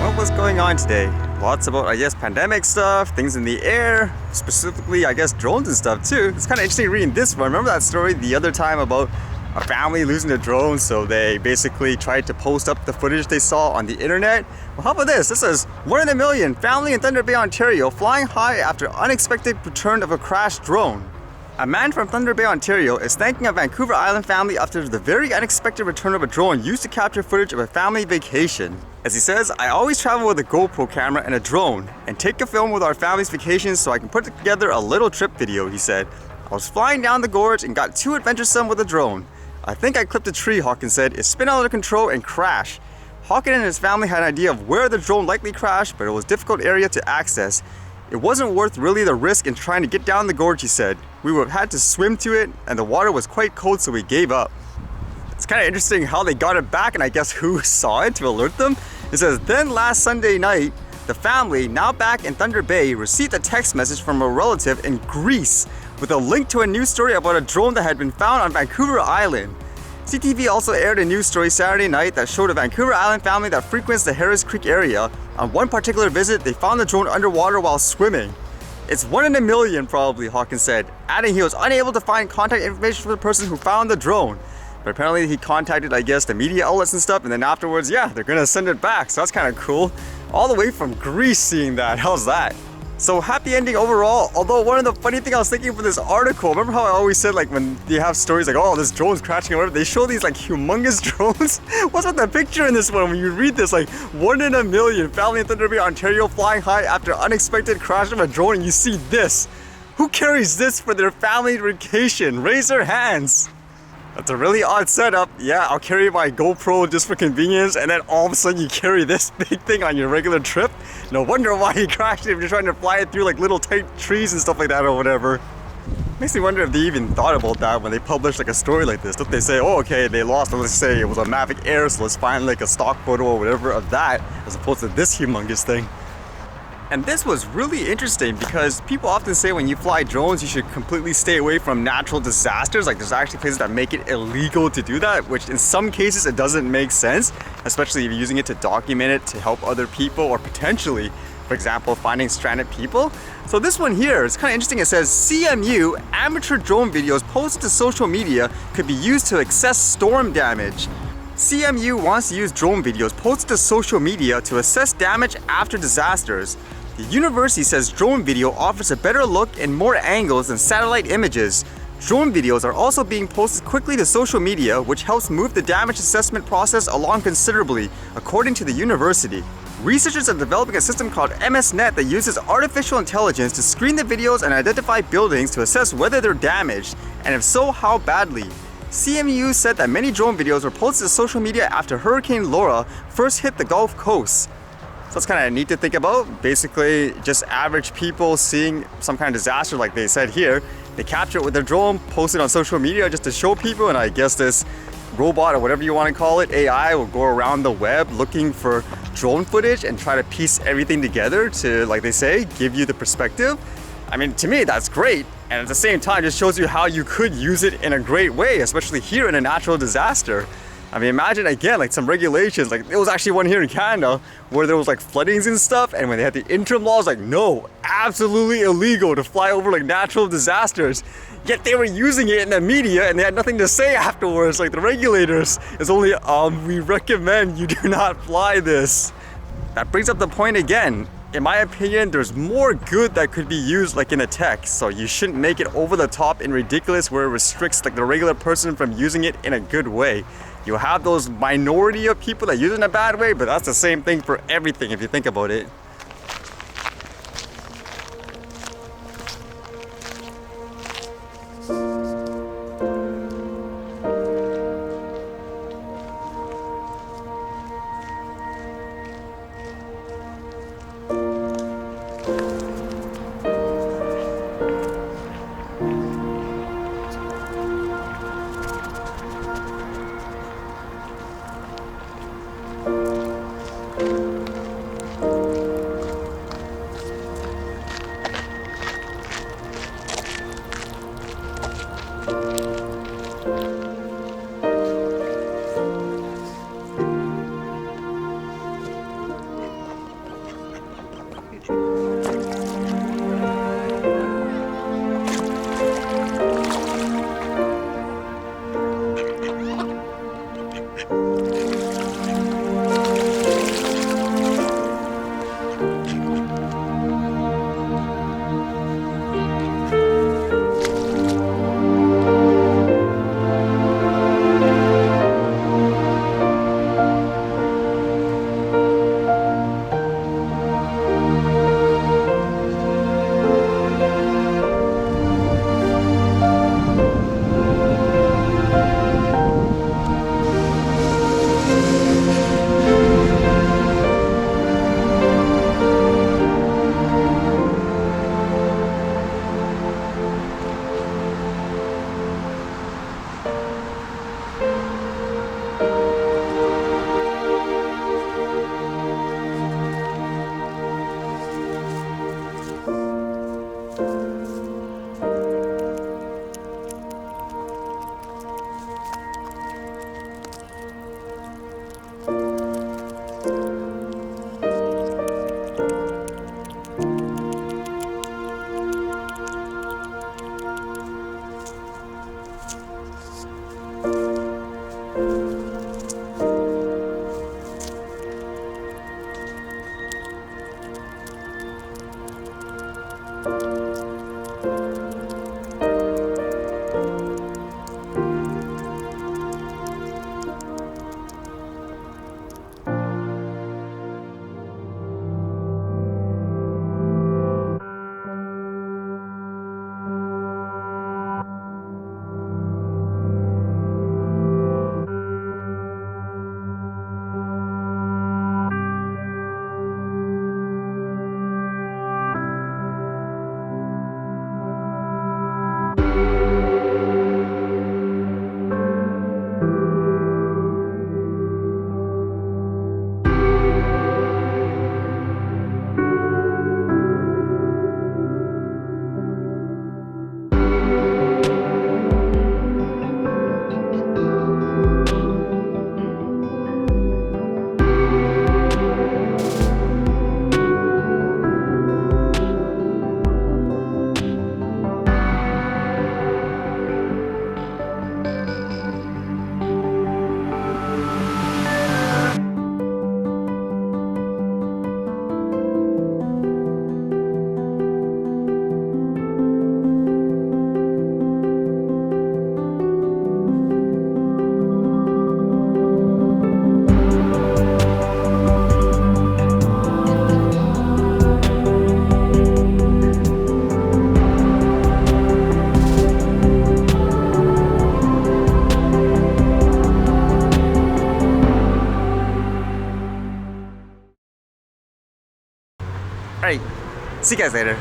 Well, what's going on today? Lots about, I guess, pandemic stuff, things in the air, specifically, I guess, drones and stuff too. It's kind of interesting reading this one. Remember that story the other time about a family losing a drone, so they basically tried to post up the footage they saw on the internet? Well, how about this? This says, 1 in a million, family in Thunder Bay, Ontario, flying high after unexpected return of a crashed drone. A man from Thunder Bay, Ontario is thanking a Vancouver Island family after the very unexpected return of a drone used to capture footage of a family vacation. As he says, I always travel with a GoPro camera and a drone and take a film with our family's vacations so I can put together a little trip video, he said. I was flying down the gorge and got too adventuresome with a drone. I think I clipped a tree, Hawkins said. It spun out of control and crashed. Hawkins and his family had an idea of where the drone likely crashed, but it was a difficult area to access. It wasn't worth really the risk in trying to get down the gorge, he said. We would have had to swim to it, and the water was quite cold, so we gave up. It's kind of interesting how they got it back, and I guess who saw it to alert them. It says, then last Sunday night, the family, now back in Thunder Bay, received a text message from a relative in Greece with a link to a news story about a drone that had been found on Vancouver Island. CTV also aired a news story Saturday night that showed a Vancouver Island family that frequents the Harris Creek area. On one particular visit, they found the drone underwater while swimming. It's 1 in a million, probably, Hawkins said, adding he was unable to find contact information for the person who found the drone. But apparently he contacted, I guess, the media outlets and stuff, and then afterwards, yeah, they're gonna send it back, so that's kind of cool. All the way from Greece seeing that, how's that? So happy ending overall, although one of the funny things I was thinking for this article, remember how I always said like when you have stories like, oh, this drone's crashing or whatever, they show these like humongous drones? What's with the picture in this one when you read this, like 1 in a million, family in Thunder Bay, Ontario flying high after unexpected crash of a drone, and you see this. Who carries this for their family vacation? Raise their hands. That's a really odd setup. Yeah, I'll carry my GoPro just for convenience, and then all of a sudden you carry this big thing on your regular trip. No wonder why he crashed it if you're trying to fly it through like little tight trees and stuff like that or whatever. Makes me wonder if they even thought about that when they published like a story like this. Don't they say, oh, okay, they lost, let's say it was a Mavic Air, so let's find like a stock photo or whatever of that, as opposed to this humongous thing. And this was really interesting because people often say when you fly drones, you should completely stay away from natural disasters. Like there's actually places that make it illegal to do that, which in some cases it doesn't make sense, especially if you're using it to document it to help other people or potentially, for example, finding stranded people. So this one here is kind of interesting. It says CMU, amateur drone videos posted to social media could be used to assess storm damage. CMU wants to use drone videos posted to social media to assess damage after disasters. The university says drone video offers a better look and more angles than satellite images. Drone videos are also being posted quickly to social media, which helps move the damage assessment process along considerably, according to the university. Researchers are developing a system called MSNet that uses artificial intelligence to screen the videos and identify buildings to assess whether they're damaged, and if so, how badly. CMU said that many drone videos were posted to social media after Hurricane Laura first hit the Gulf Coast. So it's kind of neat to think about. Basically, just average people seeing some kind of disaster like they said here. They capture it with their drone, post it on social media just to show people, and I guess this robot or whatever you want to call it, AI, will go around the web looking for drone footage and try to piece everything together to, like they say, give you the perspective. I mean, to me, that's great. And at the same time, it just shows you how you could use it in a great way, especially here in a natural disaster. I mean, imagine again, like some regulations, like there was actually one here in Canada where there was like floodings and stuff, and when they had the interim laws, like no, absolutely illegal to fly over like natural disasters. Yet they were using it in the media and they had nothing to say afterwards. Like the regulators, it's only, we recommend you do not fly this. That brings up the point again. In my opinion, there's more good that could be used like in a tech, so you shouldn't make it over the top and ridiculous where it restricts like the regular person from using it in a good way. You have those minority of people that use it in a bad way, but that's the same thing for everything if you think about it. Alright, see you guys later.